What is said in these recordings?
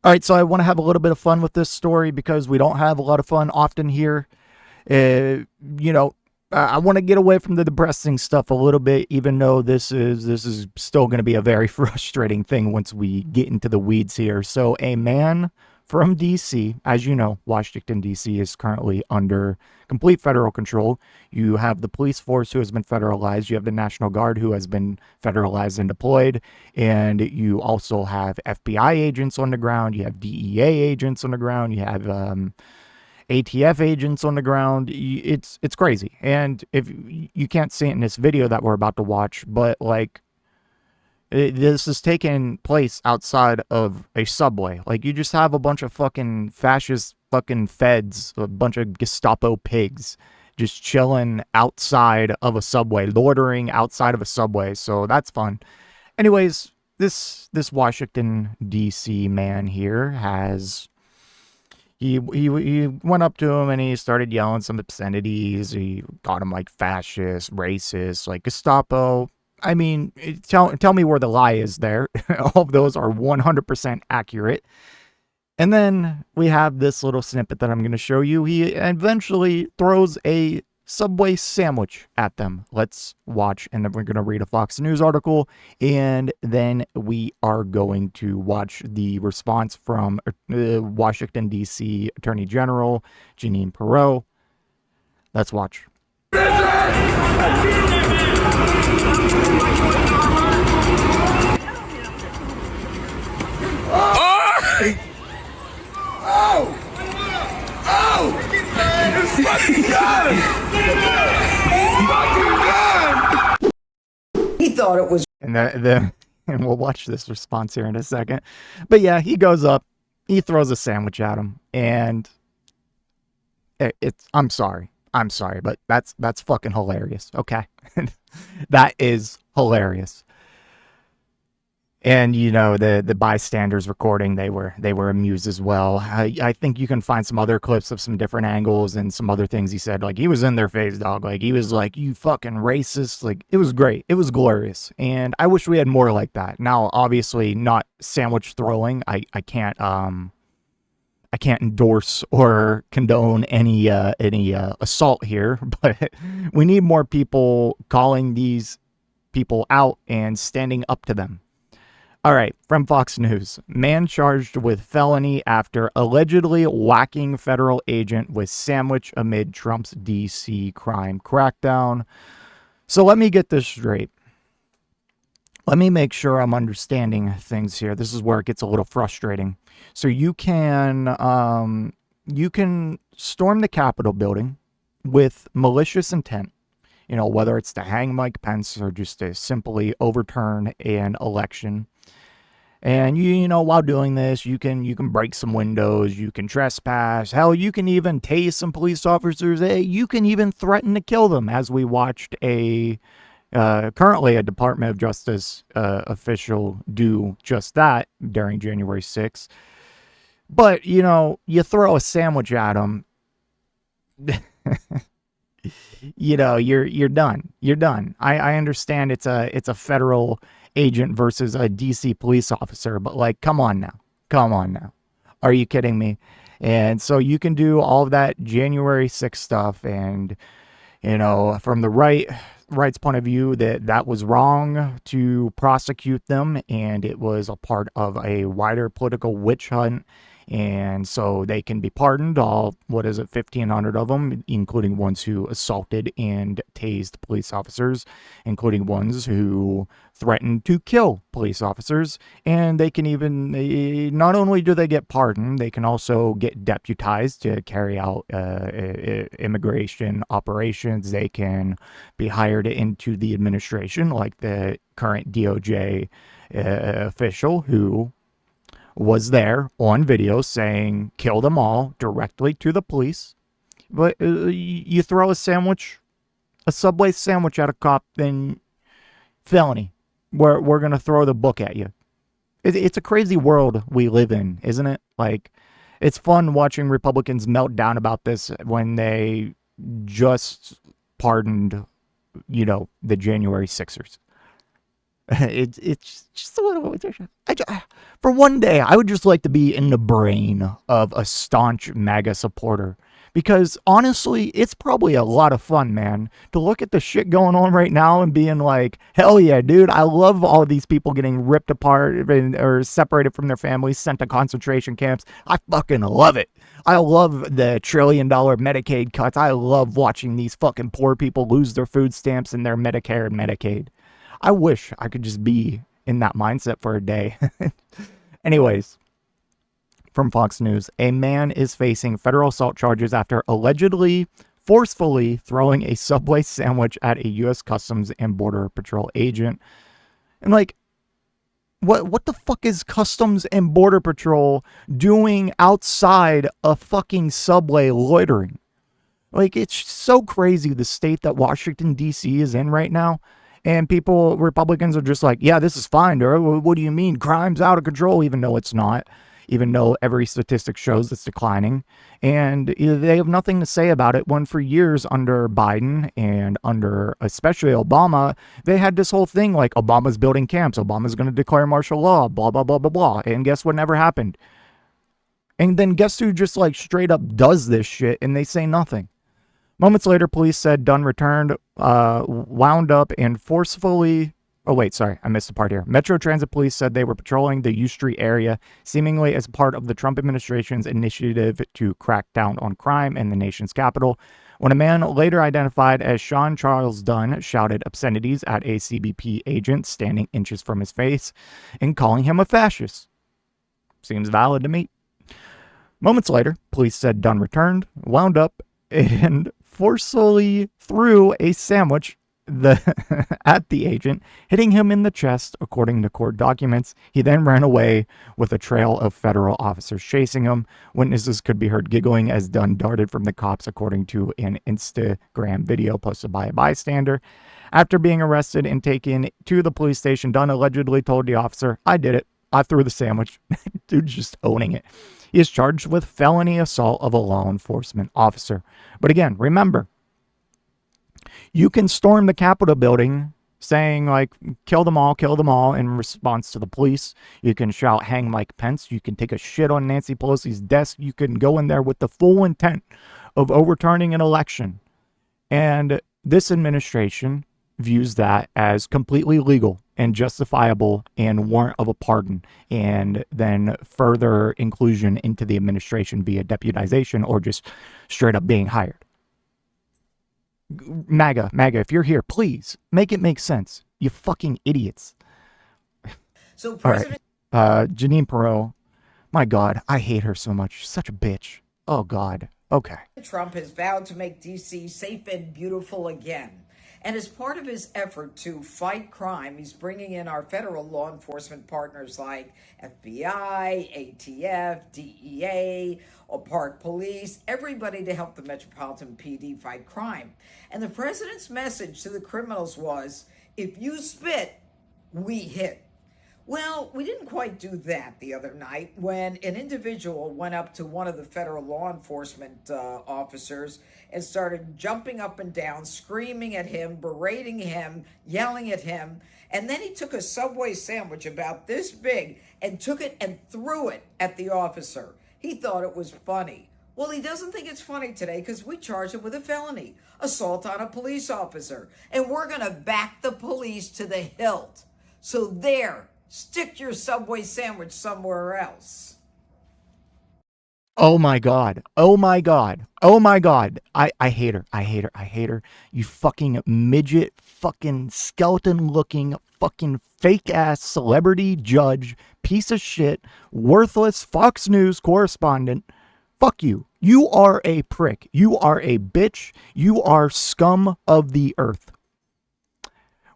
All right, so I want to have a little bit of fun with this story because we don't have a lot of fun often here. Uh, you know, I want to get away from the depressing stuff a little bit, even though this is still going to be a very frustrating thing once we get into the weeds here. So, a man from D.C., as you know, Washington D.C. is currently under complete federal control. You have the police force who has been federalized. You have the National Guard who has been federalized and deployed, and you also have FBI agents on the ground. You have DEA agents on the ground. You have ATF agents on the ground. It's crazy. And if you can't see it in this video that we're about to watch, but like this is taking place outside of a subway. Like you just have a bunch of fucking fascist fucking feds, a bunch of Gestapo pigs just chilling outside of a subway, loitering outside of a subway. So that's fun. Anyways, this Washington D.C. man here has he went up to him and he started yelling some obscenities. He called him like fascist, racist, like Gestapo. I mean, tell me where the lie is there. All of those are 100% accurate. And then we have this little snippet that I'm going to show you. He eventually throws a Subway sandwich at them. Let's watch, and then we're going to read a Fox News article, and then we are going to watch the response from Washington, D.C. Attorney General Jeanine Pirro. Let's watch. It's fucking done! It's fucking done! He thought it was. And and we'll watch this response here in a second. But yeah, he goes up, he throws a sandwich at him, and I'm sorry, but that's fucking hilarious. Okay, that is hilarious. And you know, the bystanders recording, they were amused as well. I think you can find some other clips of some different angles and some other things he said. Like, he was in their face, dog. Like, he was like, "You fucking racist." Like, it was great. It was glorious. And I wish we had more like that. Now, obviously, not sandwich throwing. I can't endorse or condone any assault here, but we need more people calling these people out and standing up to them. All right, from Fox News. Man charged with felony after allegedly whacking federal agent with sandwich amid Trump's D.C. crime crackdown. So let me get this straight. Let me make sure I'm understanding things here. This is where it gets a little frustrating. So you can storm the Capitol building with malicious intent. You know, whether it's to hang Mike Pence or just to simply overturn an election. And you know, while doing this, you can break some windows, you can trespass, hell, you can even tase some police officers. You can even threaten to kill them, as we watched currently a Department of Justice official do just that during January 6th. But you know, you throw a sandwich at them. You know, you're done. You're done. I understand it's a federal agent versus a DC police officer, but like, come on now. Are you kidding me? And so you can do all of that January 6th stuff, and you know, from the right's point of view, that was wrong to prosecute them, and it was a part of a wider political witch hunt. And so they can be pardoned, all, 1,500 of them, including ones who assaulted and tased police officers, including ones who threatened to kill police officers. And they can even, not only do they get pardoned, they can also get deputized to carry out immigration operations. They can be hired into the administration, like the current DOJ official who was there on video saying kill them all directly to the police. But you throw a Subway sandwich at a cop, then felony. We're going to throw the book at you. It's a crazy world we live in, isn't it? Like, it's fun watching Republicans melt down about this when they just pardoned, you know, the January 6ers. It's just a little. For one day, I would just like to be in the brain of a staunch MAGA supporter. Because honestly, it's probably a lot of fun, man, to look at the shit going on right now and being like, hell yeah, dude, I love all these people getting ripped apart or separated from their families, sent to concentration camps. I fucking love it. I love the $1 trillion Medicaid cuts. I love watching these fucking poor people lose their food stamps and their Medicare and Medicaid. I wish I could just be in that mindset for a day. Anyways. From Fox News, a man is facing federal assault charges after allegedly forcefully throwing a Subway sandwich at a U.S. Customs and Border Patrol agent. And like, what the fuck is Customs and Border Patrol doing outside a fucking Subway loitering? Like, it's so crazy the state that Washington, D.C. is in right now. And Republicans are just like, yeah, this is fine, dude. What do you mean? Crime's out of control, even though it's not. Even though every statistic shows it's declining. And they have nothing to say about it when for years under Biden and under especially Obama, they had this whole thing like Obama's building camps, Obama's going to declare martial law, blah, blah, blah, blah, blah. And guess what never happened? And then guess who just like straight up does this shit and they say nothing? Moments later, police said Dunn returned, wound up and forcefully... Oh, wait, sorry, I missed the part here. Metro Transit Police said they were patrolling the U Street area, seemingly as part of the Trump administration's initiative to crack down on crime in the nation's capital, when a man later identified as Sean Charles Dunn shouted obscenities at a CBP agent standing inches from his face and calling him a fascist. Seems valid to me. Moments later, police said Dunn returned, wound up, and forcefully threw a sandwich at the agent, hitting him in the chest, according to court documents. He then ran away with a trail of federal officers chasing him. Witnesses could be heard giggling as Dunn darted from the cops, according to an Instagram video posted by a bystander. After being arrested and taken to the police station, Dunn allegedly told the officer, "I did it. I threw the sandwich." Dude's just owning it. He is charged with felony assault of a law enforcement officer. But again, remember, you can storm the Capitol building saying, like, kill them all in response to the police. You can shout, hang Mike Pence. You can take a shit on Nancy Pelosi's desk. You can go in there with the full intent of overturning an election. And this administration views that as completely legal and justifiable and warrant of a pardon, and then further inclusion into the administration via deputization or just straight up being hired. MAGA, if you're here, please make it make sense. You fucking idiots. So President Jeanine Pirro, my God, I hate her so much. She's such a bitch. Oh God. Okay. Trump has vowed to make D.C. safe and beautiful again. And as part of his effort to fight crime, he's bringing in our federal law enforcement partners like FBI, ATF, DEA, or Park Police, everybody to help the Metropolitan PD fight crime. And the president's message to the criminals was, if you spit, we hit. Well, we didn't quite do that the other night when an individual went up to one of the federal law enforcement officers and started jumping up and down, screaming at him, berating him, yelling at him. And then he took a Subway sandwich about this big and took it and threw it at the officer. He thought it was funny. Well, he doesn't think it's funny today because we charged him with a felony, assault on a police officer. And we're going to back the police to the hilt. So there. Stick your Subway sandwich somewhere else. Oh my God. Oh my God. Oh my God. I hate her. I hate her. I hate her. You fucking midget, fucking skeleton looking, fucking fake ass celebrity judge, piece of shit, worthless Fox News correspondent. Fuck you. You are a prick. You are a bitch. You are scum of the earth.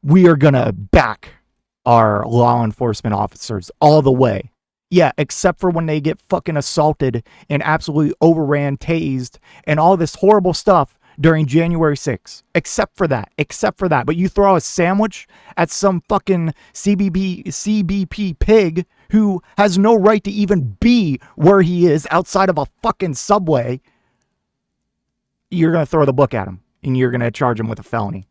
We are gonna back our law enforcement officers all the way. Yeah, except for when they get fucking assaulted and absolutely overran, tased, and all this horrible stuff during January 6th. Except for that. But you throw a sandwich at some fucking CBP pig who has no right to even be where he is outside of a fucking Subway. You're going to throw the book at him and you're going to charge him with a felony.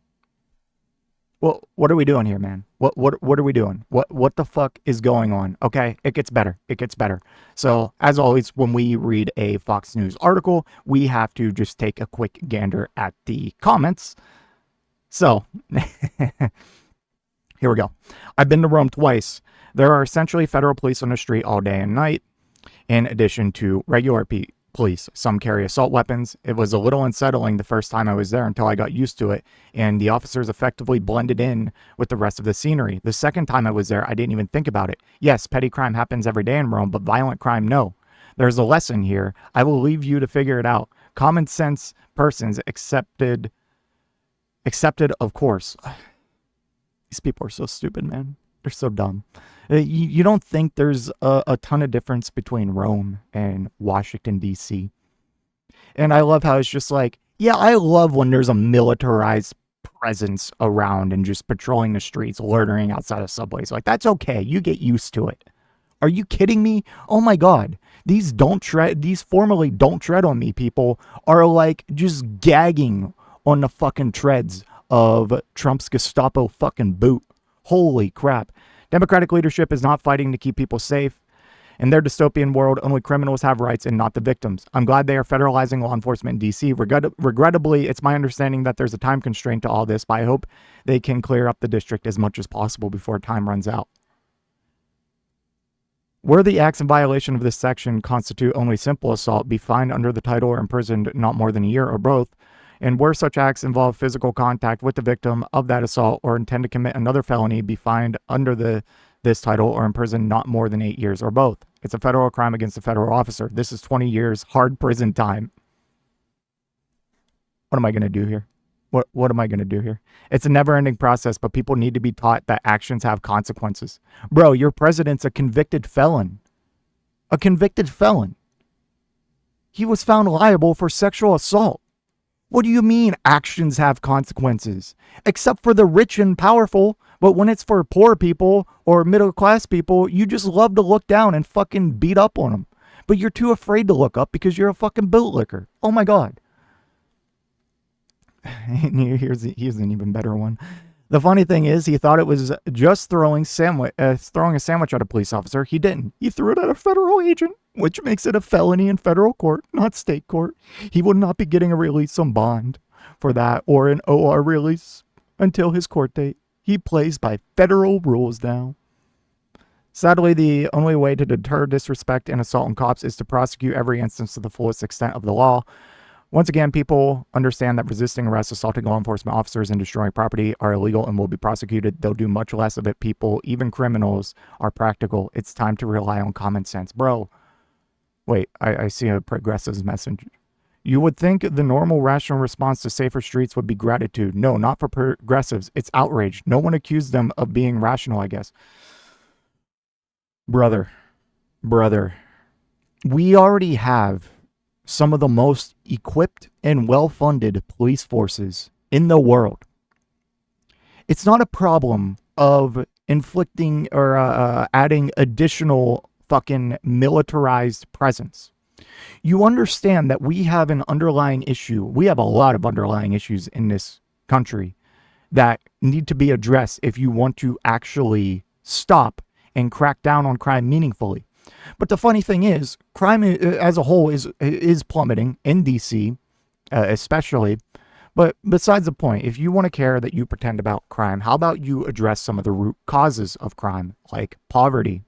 Well, what are we doing here, man? What are we doing? What the fuck is going on? Okay, it gets better. It gets better. So, as always, when we read a Fox News article, we have to just take a quick gander at the comments. So, here we go. I've been to Rome twice. There are essentially federal police on the street all day and night, in addition to regular police. Some carry assault weapons. It was a little unsettling the first time I was there until I got used to it, and the officers effectively blended in with the rest of the scenery. The second time I was there, I didn't even think about it. Yes, petty crime happens every day in Rome, but violent crime, no. There's a lesson here. I will leave you to figure it out. Common sense persons accepted, of course. These people are so stupid, man. They're so dumb. You don't think there's a ton of difference between Rome and Washington, D.C. And I love how it's just like, yeah, I love when there's a militarized presence around and just patrolling the streets, loitering outside of subways. Like, that's okay. You get used to it. Are you kidding me? Oh my God. These formerly don't tread on me people are like just gagging on the fucking treads of Trump's Gestapo fucking boot. Holy crap. Democratic leadership is not fighting to keep people safe. In their dystopian world, only criminals have rights and not the victims. I'm glad they are federalizing law enforcement in D.C. Regrettably, it's my understanding that there's a time constraint to all this, but I hope they can clear up the district as much as possible before time runs out. Where the acts in violation of this section constitute only simple assault, be fined under the title or imprisoned not more than a year or both. And where such acts involve physical contact with the victim of that assault or intend to commit another felony, be fined under this title or imprisoned not more than 8 years or both. It's a federal crime against a federal officer. This is 20 years hard prison time. What am I going to do here? What am I going to do here? It's a never-ending process, but people need to be taught that actions have consequences. Bro, your president's a convicted felon. A convicted felon. He was found liable for sexual assault. What do you mean actions have consequences? Except for the rich and powerful, but when it's for poor people or middle class people, you just love to look down and fucking beat up on them. But you're too afraid to look up because you're a fucking bootlicker. Oh my God. Here's an even better one. The funny thing is, he thought it was just throwing a sandwich at a police officer. He didn't. He threw it at a federal agent, which makes it a felony in federal court, not state court. He will not be getting a release on bond for that or an OR release until his court date. He plays by federal rules now. Sadly, the only way to deter disrespect and assault on cops is to prosecute every instance to the fullest extent of the law. Once again, people understand that resisting arrest, assaulting law enforcement officers, and destroying property are illegal and will be prosecuted. They'll do much less of it. People, even criminals, are practical. It's time to rely on common sense. Bro, wait, I see a progressive's message. You would think the normal, rational response to safer streets would be gratitude. No, not for progressives. It's outrage. No one accused them of being rational, I guess. Brother, we already have some of the most equipped and well-funded police forces in the world. It's not a problem of inflicting or adding additional fucking militarized presence. You understand that we have an underlying issue. We have a lot of underlying issues in this country that need to be addressed if you want to actually stop and crack down on crime meaningfully. But the funny thing is, crime as a whole is plummeting in DC, especially. But besides the point, if you want to care that you pretend about crime, how about you address some of the root causes of crime, like poverty?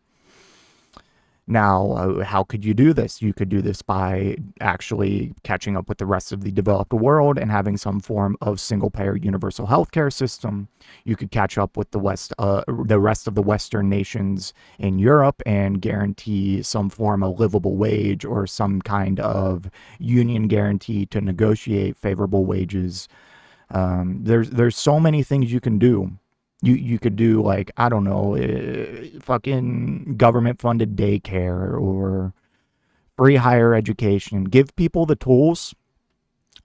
Now, how could you do this? You could do this by actually catching up with the rest of the developed world and having some form of single-payer universal healthcare system. You could catch up with the rest of the Western nations in Europe and guarantee some form of livable wage or some kind of union guarantee to negotiate favorable wages. There's so many things you can do. You could do, like, I don't know, fucking government-funded daycare or free higher education. Give people the tools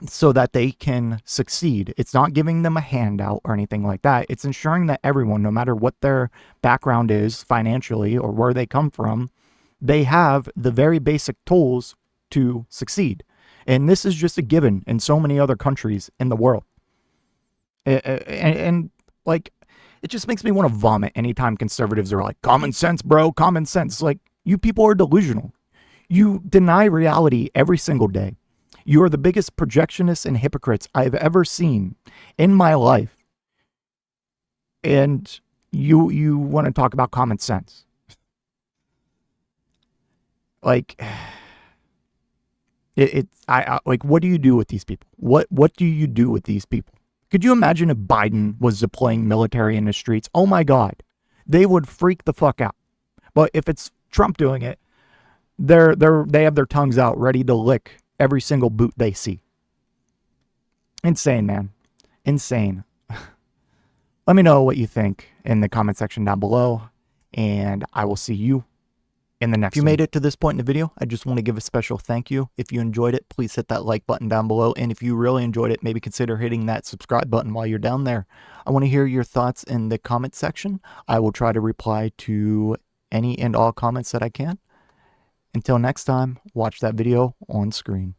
so that they can succeed. It's not giving them a handout or anything like that. It's ensuring that everyone, no matter what their background is financially or where they come from, they have the very basic tools to succeed. And this is just a given in so many other countries in the world. And like, It just makes me want to vomit anytime conservatives are like, common sense, bro, common sense. Like, you people are delusional. You deny reality every single day. You are the biggest projectionists and hypocrites I've ever seen in my life. And you want to talk about common sense. Like, like, what do you do with these people? What do you do with these people? Could you imagine if Biden was deploying military in the streets? Oh my God, they would freak the fuck out. But if it's Trump doing it, they have their tongues out ready to lick every single boot they see. Insane, man. Insane. Let me know what you think in the comment section down below, and I will see you in the next one. If you made it to this point in the video, I just want to give a special thank you. If you enjoyed it, please hit that like button down below. And if you really enjoyed it, maybe consider hitting that subscribe button while you're down there. I want to hear your thoughts in the comment section. I will try to reply to any and all comments that I can. Until next time, watch that video on screen.